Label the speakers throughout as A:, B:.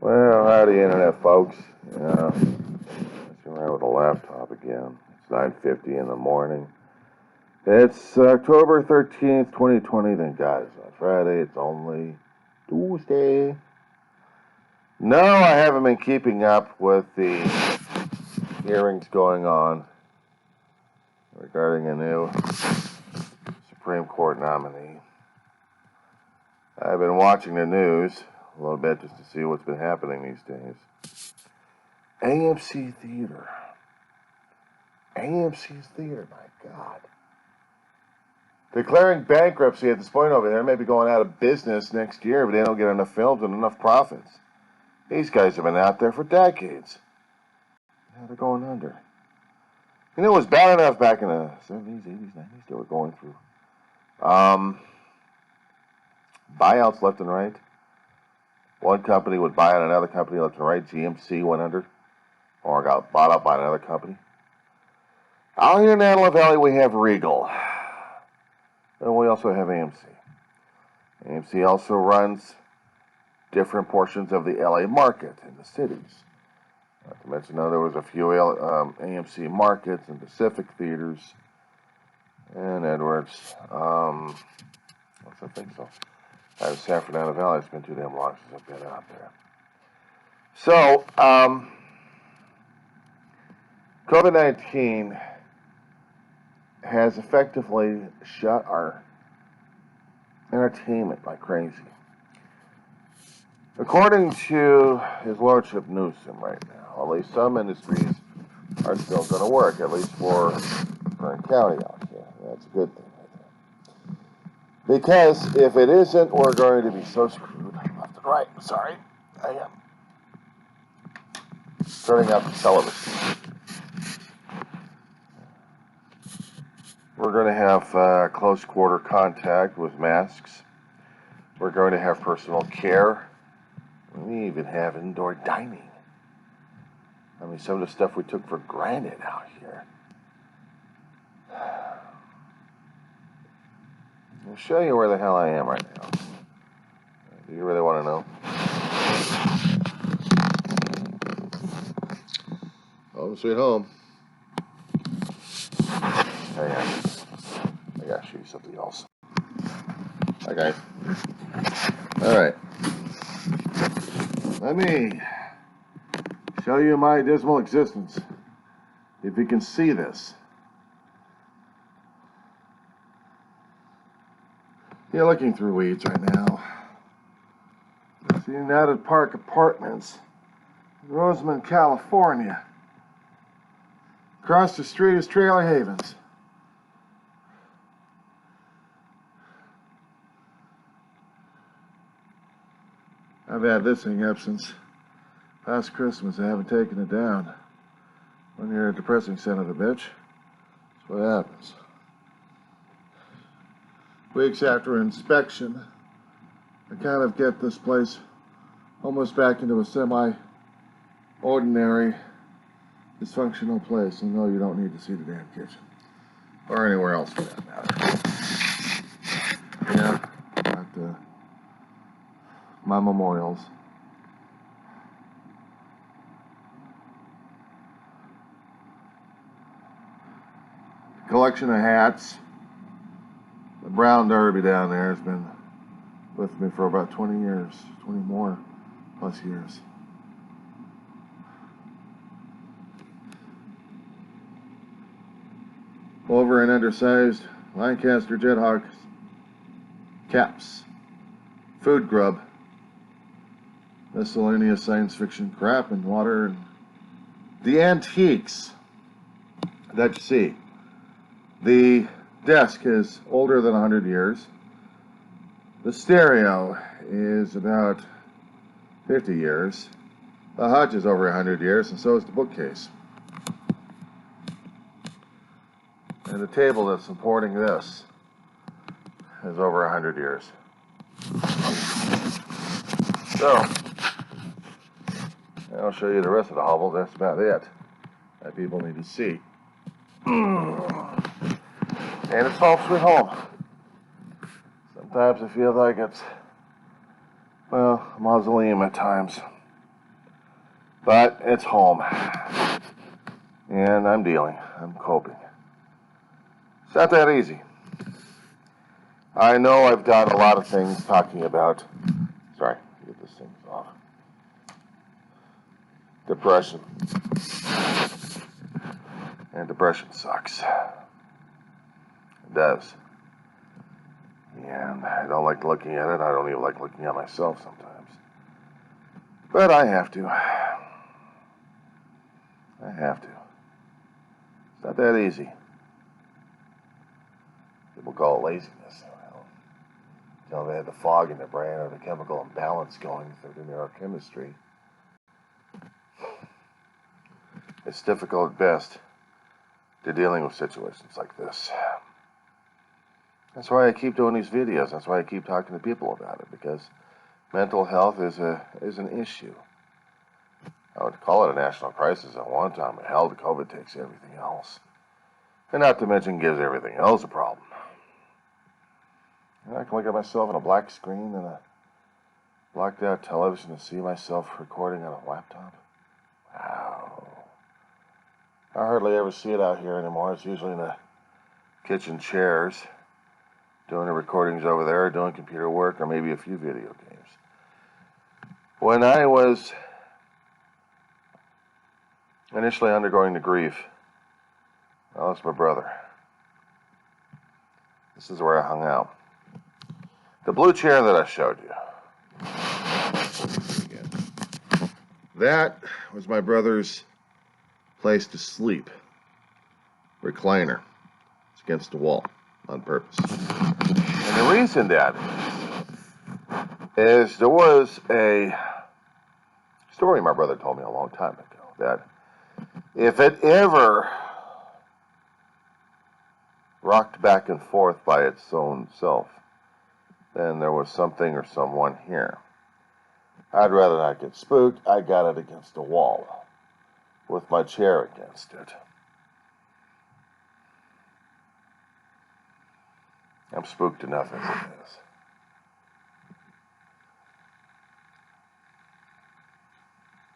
A: Well, howdy, Internet folks. Yeah, sitting around with a laptop again. It's 9:50 in the morning. It's October 13th, 2020. Thank God it's not Friday. It's only Tuesday. No, I haven't been keeping up with the hearings going on regarding a new Supreme Court nominee. I've been watching the news a little bit just to see what's been happening these days. AMC Theater. AMC's Theater, my God. Declaring bankruptcy at this point over there, may be going out of business next year, but they don't get enough films and enough profits. These guys have been out there for decades. Now they're going under. You know, it was bad enough back in the 70s, 80s, 90s, they were going through buyouts left and right. One company would buy out another company left and right. GMC went under or got bought up by another company. Out here in Antelope Valley, we have Regal. And we also have AMC. AMC also runs different portions of the LA market in the cities. Not to mention, there was a few AMC markets and Pacific theaters and Edwards. I think so. Out of San Fernando Valley, it's been too damn long since I've been out there. So, COVID-19 has effectively shut our entertainment like crazy. According to His Lordship Newsom right now, at least some industries are still going to work, at least for Kern County out here. That's a good thing right there. Because if it isn't, we're going to be so screwed left and right. Sorry, I am turning up the television. We're going to have close quarter contact with masks. We're going to have personal care. We even have indoor dining. I mean, some of the stuff we took for granted out here. I'll show you where the hell I am right now. Do you really want to know? Home sweet home. Hang on. I gotta show you something else. Okay. Alright. Let me show you my dismal existence. If you can see this. You're looking through weeds right now. It's the United Park Apartments, Rosamond, California. Across the street is Trailer Havens. I've had this thing up since last Christmas. I haven't taken it down. When you're a depressing son of a bitch, that's what happens. Weeks after inspection, I kind of get this place almost back into a semi-ordinary, dysfunctional place. And no, you don't need to see the damn kitchen. Or anywhere else for that matter. Yeah, got my memorials. Collection of hats. The Brown Derby down there has been with me for about 20 years, 20 more plus years. Over and undersized Lancaster Jethawk caps, food grub, miscellaneous science fiction crap and water, and the antiques that you see. The desk is older than 100 years. The stereo is about 50 years. The hutch is over 100 years, and so is the bookcase. And the table that's supporting this is over 100 years. So, I'll show you the rest of the hovel. That's about it that people need to see. And it's home sweet home. Sometimes I feel like it's, well, a mausoleum at times. But it's home. And I'm dealing. I'm coping. It's not that easy. I know I've done a lot of things talking about, sorry, get this thing off. Depression. And depression sucks. It does. And I don't like looking at it. I don't even like looking at myself sometimes. But I have to. I have to. It's not that easy. People call it laziness. Well, they had the fog in their brain or the chemical imbalance going through the neurochemistry. It's difficult at best to dealing with situations like this. That's why I keep doing these videos. That's why I keep talking to people about it, because mental health is an issue. I would call it a national crisis at one time, but hell, the COVID takes everything else. And not to mention gives everything else a problem. And I can look at myself on a black screen and a blacked out television and see myself recording on a laptop. Wow. I hardly ever see it out here anymore. It's usually in the kitchen chairs, doing the recordings over there, doing computer work, or maybe a few video games. When I was initially undergoing the grief, I lost my brother. This is where I hung out. The blue chair that I showed you. That was my brother's place to sleep. Recliner. It's against the wall on purpose. And the reason that is there was a story my brother told me a long time ago that if it ever rocked back and forth by its own self, then there was something or someone here. I'd rather not get spooked. I got it against the wall with my chair against it. I'm spooked enough as it is.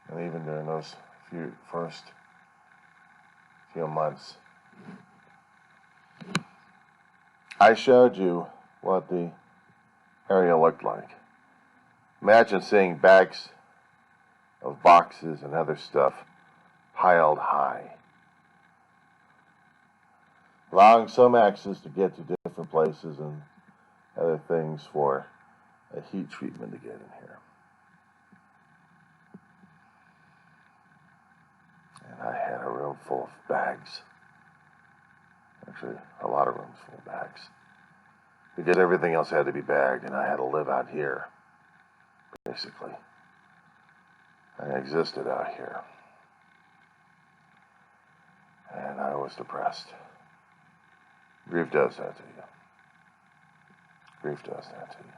A: And even during those first few months, I showed you what the area looked like. Imagine seeing bags of boxes and other stuff piled high, allowing some access to get to different places and other things for a heat treatment to get in here. And I had a room full of bags. Actually, a lot of rooms full of bags. Because everything else had to be bagged, and I had to live out here, basically. I existed out here. And I was depressed. Grief does that to you. Grief does that to you.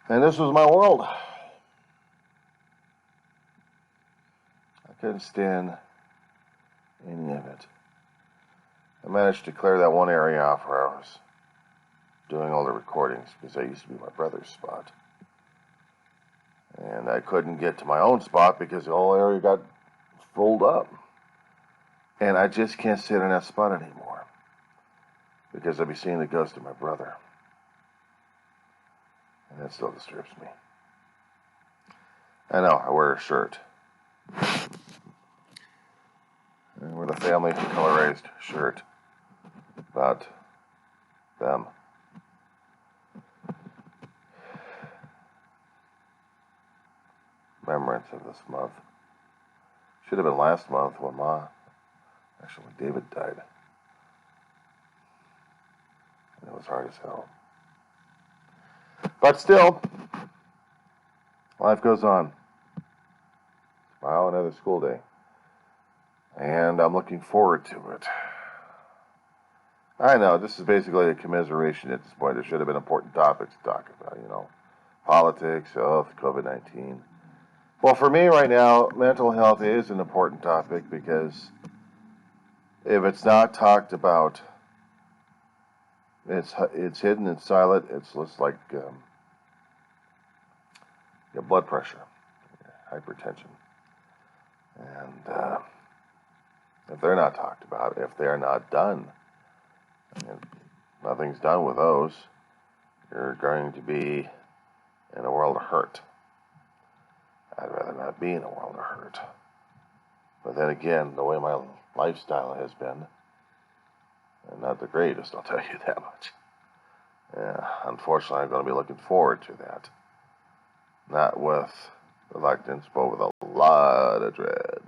A: And this was my world. I couldn't stand any of it. I managed to clear that one area off where I was doing all the recordings, because that used to be my brother's spot. And I couldn't get to my own spot because the whole area got filled up. And I just can't sit in that spot anymore, because I'd be seeing the ghost of my brother. And that still disturbs me. I know, I wear a shirt. And we're the family color-raised shirt about them. Remembrance of this month. Should have been last month when when David died. And it was hard as hell. But still, life goes on. Tomorrow, another school day. And I'm looking forward to it. I know, this is basically a commiseration at this point. There should have been important topics to talk about, politics, health, COVID-19. Well, for me right now, mental health is an important topic, because if it's not talked about, it's hidden, it's silent. It's just like your blood pressure, your hypertension. And if they're not talked about, if they're not done, and nothing's done with those, you're going to be in a world of hurt. I'd rather not be in a world of hurt. But then again, the way my lifestyle has been, and not the greatest, I'll tell you that much. Yeah, unfortunately, I'm going to be looking forward to that. Not with reluctance, but with a lot of dread.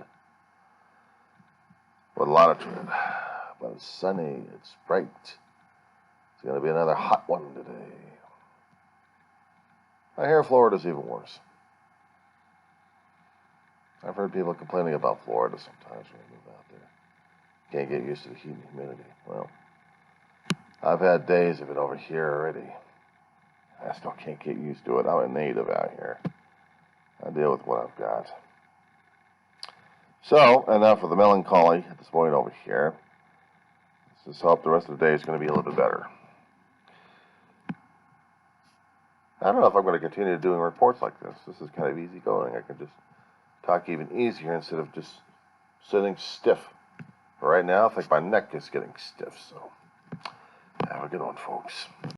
A: With a lot of dread. But it's sunny, it's bright. It's going to be another hot one today. I hear Florida's even worse. I've heard people complaining about Florida sometimes when they move out there. Can't get used to the heat and humidity. Well, I've had days of it over here already. I still can't get used to it. I'm a native out here. I deal with what I've got. So, enough of the melancholy at this point over here. Let's just hope the rest of the day is going to be a little bit better. I don't know if I'm going to continue doing reports like this. This is kind of easy going. I can just talk even easier instead of just sitting stiff. But right now, I think my neck is getting stiff. So, have a good one, folks.